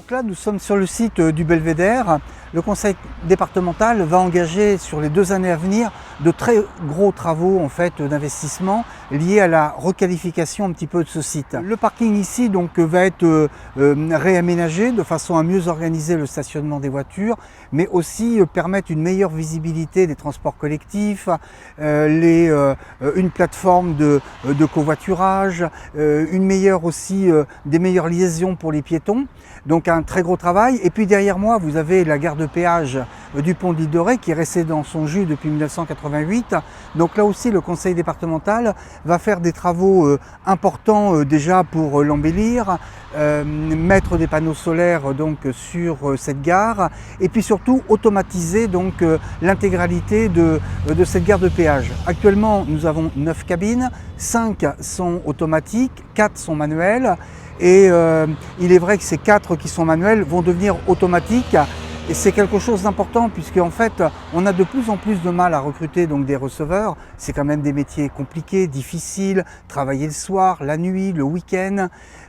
Donc là, nous sommes sur le site du Belvédère. Le conseil départemental va engager sur les 2 années à venir de très gros travaux d'investissement liés à la requalification un petit peu de ce site. Le parking ici va être réaménagé de façon à mieux organiser le stationnement des voitures, mais aussi permettre une meilleure visibilité des transports collectifs, une plateforme de covoiturage, des meilleures liaisons pour les piétons. Donc un très gros travail. Et puis derrière moi, vous avez la gare de péage du pont de l'Île de Ré qui est restée dans son jus depuis 1988. Donc là aussi, le conseil départemental va faire des travaux importants déjà pour l'embellir, mettre des panneaux solaires sur cette gare et puis surtout automatiser l'intégralité de cette gare de péage. Actuellement, nous avons 9 cabines, 5 sont automatiques, 4 sont manuelles. Et il est vrai que ces 4 qui sont manuels vont devenir automatiques et c'est quelque chose d'important puisque en fait on a de plus en plus de mal à recruter des receveurs. C'est quand même des métiers compliqués, difficiles, travailler le soir, la nuit, le week-end.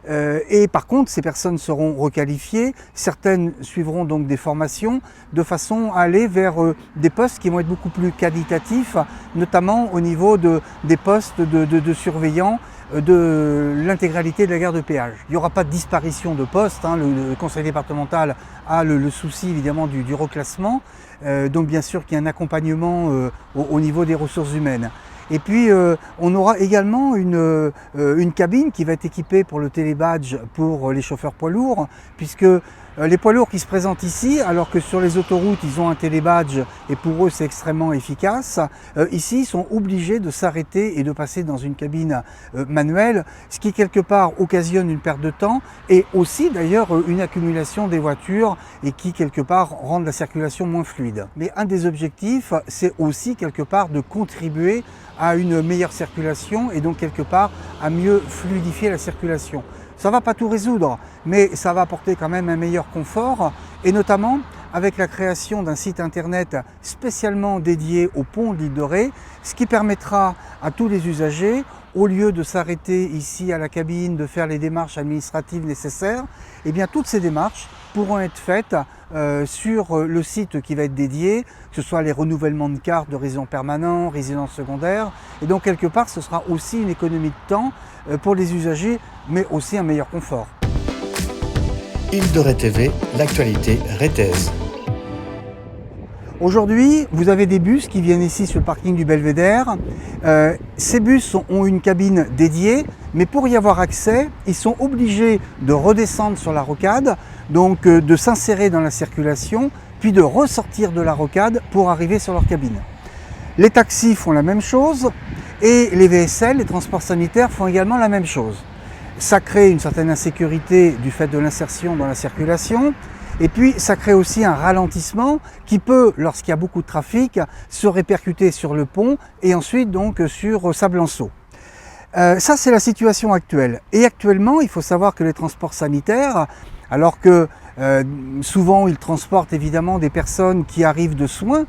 Et par contre ces personnes seront requalifiées, certaines suivront des formations de façon à aller vers des postes qui vont être beaucoup plus qualitatifs, notamment au niveau des postes de surveillants de l'intégralité de la gare de péage. Il n'y aura pas de disparition de postes, le conseil départemental a le souci évidemment du reclassement, donc bien sûr qu'il y a un accompagnement au niveau des ressources humaines. Et puis on aura également une cabine qui va être équipée pour le télébadge pour les chauffeurs poids lourds, puisque les poids lourds qui se présentent ici, alors que sur les autoroutes ils ont un télébadge et pour eux c'est extrêmement efficace, ici ils sont obligés de s'arrêter et de passer dans une cabine manuelle, ce qui quelque part occasionne une perte de temps et aussi d'ailleurs une accumulation des voitures et qui quelque part rend la circulation moins fluide. Mais un des objectifs c'est aussi quelque part de contribuer à une meilleure circulation et donc quelque part à mieux fluidifier la circulation. Ça ne va pas tout résoudre, mais ça va apporter quand même un meilleur confort et notamment avec la création d'un site internet spécialement dédié au pont de l'Île de Ré, ce qui permettra à tous les usagers, au lieu de s'arrêter ici à la cabine, de faire les démarches administratives nécessaires, eh bien toutes ces démarches pourront être faites sur le site qui va être dédié, que ce soit les renouvellements de cartes de résidents permanents, résidents secondaires, et donc quelque part ce sera aussi une économie de temps pour les usagers, mais aussi un meilleur confort. Île de Ré TV, l'actualité rétaise. Aujourd'hui, vous avez des bus qui viennent ici sur le parking du Belvédère. Ces bus ont une cabine dédiée, mais pour y avoir accès, ils sont obligés de redescendre sur la rocade, donc de s'insérer dans la circulation, puis de ressortir de la rocade pour arriver sur leur cabine. Les taxis font la même chose et les VSL, les transports sanitaires, font également la même chose. Ça crée une certaine insécurité du fait de l'insertion dans la circulation. Et puis ça crée aussi un ralentissement qui peut, lorsqu'il y a beaucoup de trafic, se répercuter sur le pont et ensuite sur Sablanceau. Ça c'est la situation actuelle. Et actuellement, il faut savoir que les transports sanitaires, alors que souvent ils transportent évidemment des personnes qui arrivent de soins,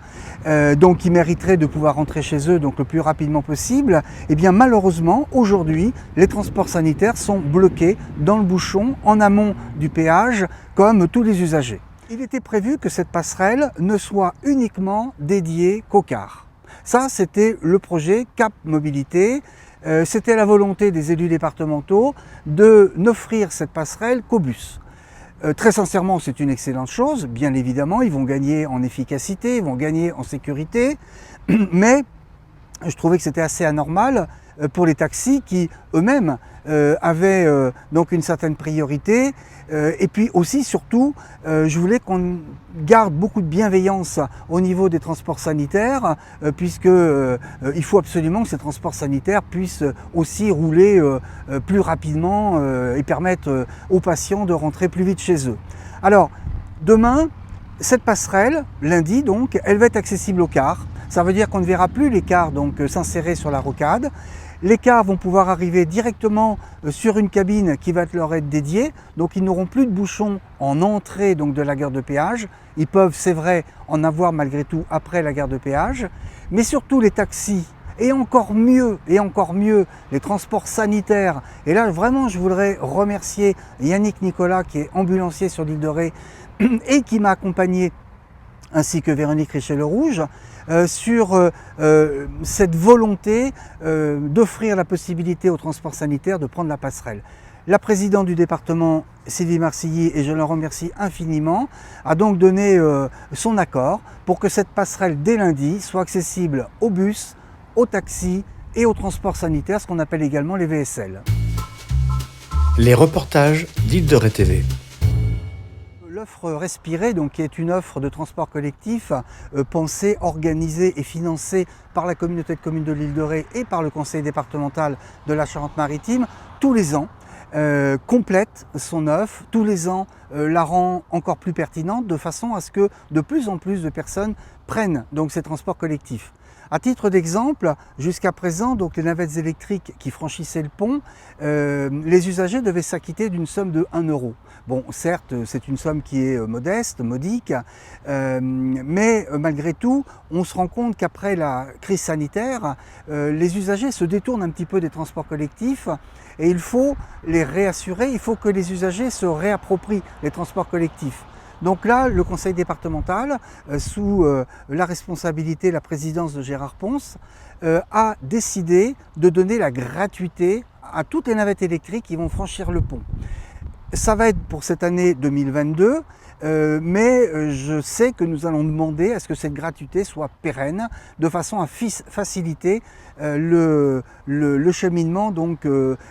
donc qui mériteraient de pouvoir rentrer chez eux le plus rapidement possible, et bien malheureusement aujourd'hui les transports sanitaires sont bloqués dans le bouchon en amont du péage comme tous les usagers. Il était prévu que cette passerelle ne soit uniquement dédiée qu'aux cars. Ça c'était le projet Cap Mobilité. C'était la volonté des élus départementaux de n'offrir cette passerelle qu'aux bus. Très sincèrement, c'est une excellente chose. Bien évidemment, ils vont gagner en efficacité, ils vont gagner en sécurité, mais je trouvais que c'était assez anormal pour les taxis qui eux-mêmes avaient une certaine priorité. Et puis aussi, surtout, je voulais qu'on garde beaucoup de bienveillance au niveau des transports sanitaires, puisque il faut absolument que ces transports sanitaires puissent aussi rouler plus rapidement et permettre aux patients de rentrer plus vite chez eux. Alors, demain, cette passerelle, lundi elle va être accessible aux cars. Ça veut dire qu'on ne verra plus les cars s'insérer sur la rocade. Les cars vont pouvoir arriver directement sur une cabine qui va leur être dédiée, donc ils n'auront plus de bouchons en entrée de la gare de péage. Ils peuvent, c'est vrai, en avoir malgré tout après la gare de péage, mais surtout les taxis et encore mieux, les transports sanitaires. Et là, vraiment, je voudrais remercier Yannick Nicolas, qui est ambulancier sur l'île de Ré et qui m'a accompagné, ainsi que Véronique Richer-Le-Rouge, sur cette volonté d'offrir la possibilité aux transports sanitaires de prendre la passerelle. La présidente du département, Sylvie Marcilly, et je la remercie infiniment, a donc donné son accord pour que cette passerelle, dès lundi, soit accessible aux bus, aux taxis et aux transports sanitaires, ce qu'on appelle également les VSL. Les reportages d'Île de Ré TV. L'offre Respirer, donc, qui est une offre de transport collectif pensée, organisée et financée par la communauté de communes de l'Île de Ré et par le conseil départemental de la Charente-Maritime, tous les ans, complète son offre, tous les ans la rend encore plus pertinente de façon à ce que de plus en plus de personnes prennent donc ces transports collectifs. À titre d'exemple, jusqu'à présent, donc les navettes électriques qui franchissaient le pont, les usagers devaient s'acquitter d'une somme de 1 euro. Bon, certes, c'est une somme qui est modeste, modique, mais malgré tout, on se rend compte qu'après la crise sanitaire, les usagers se détournent un petit peu des transports collectifs et il faut les réassurer, il faut que les usagers se réapproprient les transports collectifs. Donc là, le conseil départemental, sous la responsabilité, la présidence de Gérard Ponce, a décidé de donner la gratuité à toutes les navettes électriques qui vont franchir le pont. Ça va être pour cette année 2022, mais je sais que nous allons demander à ce que cette gratuité soit pérenne, de façon à faciliter le cheminement donc,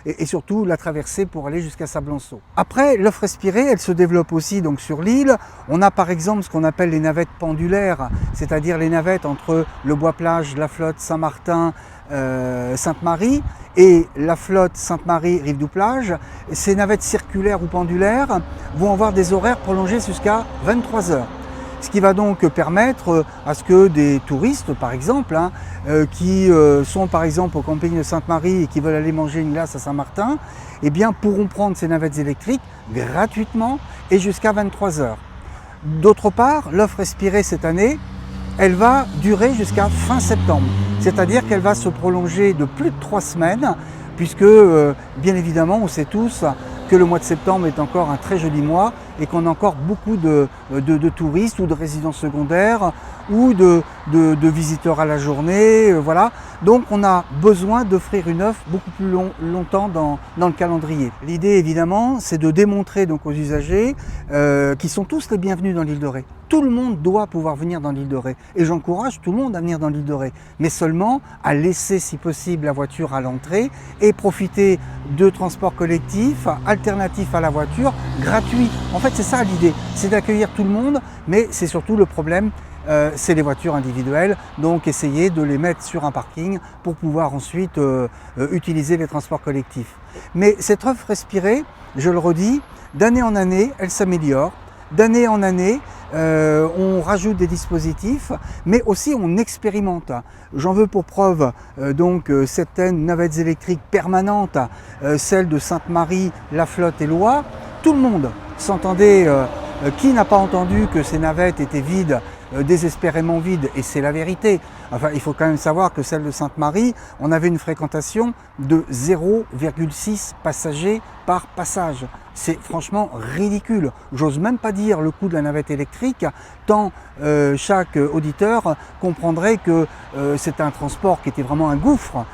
et surtout la traversée pour aller jusqu'à Sablanceau. Après, l'offre Respirer, elle se développe aussi donc, sur l'île. On a par exemple ce qu'on appelle les navettes pendulaires, c'est-à-dire les navettes entre le Bois-Plage, la Flotte, Saint-Martin, Sainte-Marie et la Flotte Sainte-Marie Rive-du-Plage. Ces navettes circulaires ou pendulaires vont avoir des horaires prolongés jusqu'à 23 heures. Ce qui va donc permettre à ce que des touristes, par exemple, qui sont par exemple au camping de Sainte-Marie et qui veulent aller manger une glace à Saint-Martin, eh bien, pourront prendre ces navettes électriques gratuitement et jusqu'à 23 heures. D'autre part, l'offre Respirer cette année, elle va durer jusqu'à fin septembre. C'est-à-dire qu'elle va se prolonger de plus de 3 semaines, puisque bien évidemment, on sait tous que le mois de septembre est encore un très joli mois et qu'on a encore beaucoup de touristes ou de résidents secondaires ou de visiteurs à la journée, voilà. Donc on a besoin d'offrir une offre beaucoup plus longtemps dans le calendrier. L'idée évidemment, c'est de démontrer donc aux usagers qui sont tous les bienvenus dans l'île de Ré. Tout le monde doit pouvoir venir dans l'île de Ré et j'encourage tout le monde à venir dans l'île de Ré, mais seulement à laisser si possible la voiture à l'entrée et profiter de transports collectifs alternatifs à la voiture, gratuits. En fait, c'est ça l'idée, c'est d'accueillir tout le monde, mais c'est surtout le problème, c'est les voitures individuelles, donc essayer de les mettre sur un parking pour pouvoir ensuite utiliser les transports collectifs. Mais cette offre Respirer, je le redis, d'année en année, elle s'améliore, d'année en année, on rajoute des dispositifs, mais aussi on expérimente. J'en veux pour preuve donc certaines navettes électriques permanentes, celles de Sainte-Marie, La Flotte et Loire. Tout le monde s'entendait. Qui n'a pas entendu que ces navettes étaient vides, désespérément vides, et c'est la vérité. Enfin, il faut quand même savoir que celle de Sainte-Marie, on avait une fréquentation de 0,6 passagers par passage. C'est franchement ridicule. J'ose même pas dire le coût de la navette électrique, tant chaque auditeur comprendrait que c'est un transport qui était vraiment un gouffre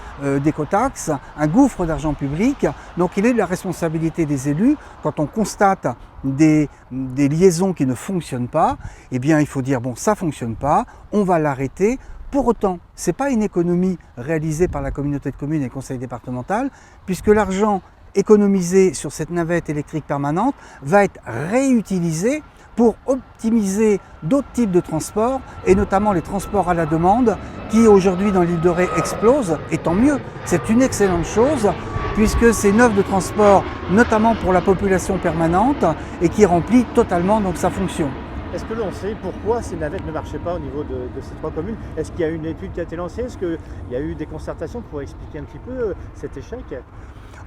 d'écotaxes, un gouffre d'argent public. Donc il est de la responsabilité des élus, quand on constate des liaisons qui ne fonctionnent pas, eh bien il faut dire bon, ça fonctionne pas, on va l'arrêter. Pour autant, ce n'est pas une économie réalisée par la communauté de communes et le conseil départemental, puisque l'argent économisé sur cette navette électrique permanente va être réutilisé pour optimiser d'autres types de transports, et notamment les transports à la demande, qui aujourd'hui dans l'île de Ré explosent, et tant mieux, c'est une excellente chose, puisque c'est une offre de transport, notamment pour la population permanente, et qui remplit totalement donc sa fonction. Est-ce que l'on sait pourquoi ces navettes ne marchaient pas au niveau de ces 3 communes? Est-ce qu'il y a une étude qui a été lancée? Est-ce qu'il y a eu des concertations pour expliquer un petit peu cet échec?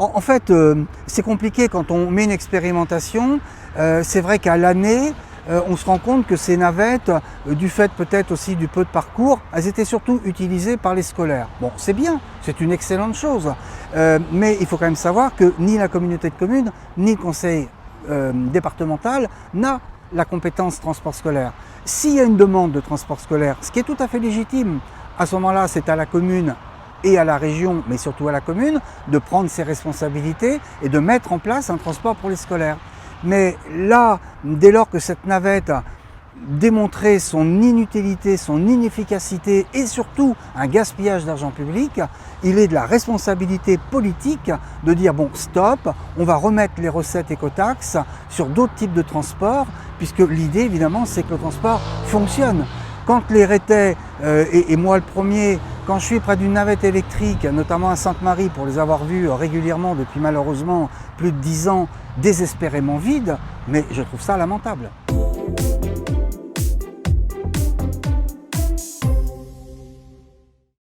En fait, c'est compliqué quand on met une expérimentation. C'est vrai qu'à l'année, on se rend compte que ces navettes, du fait peut-être aussi du peu de parcours, elles étaient surtout utilisées par les scolaires. Bon, c'est bien, c'est une excellente chose, mais il faut quand même savoir que ni la communauté de communes, ni le conseil départemental n'a la compétence transport scolaire. S'il y a une demande de transport scolaire, ce qui est tout à fait légitime, à ce moment-là, c'est à la commune et à la région, mais surtout à la commune, de prendre ses responsabilités et de mettre en place un transport pour les scolaires. Mais là, dès lors que cette navette a démontré son inutilité, son inefficacité et surtout un gaspillage d'argent public, il est de la responsabilité politique de dire bon stop, on va remettre les recettes écotaxes sur d'autres types de transports, puisque l'idée évidemment c'est que le transport fonctionne. Quand les Rétais, et moi le premier, quand je suis près d'une navette électrique, notamment à Sainte-Marie, pour les avoir vues régulièrement depuis malheureusement plus de 10 ans, désespérément vides, mais je trouve ça lamentable.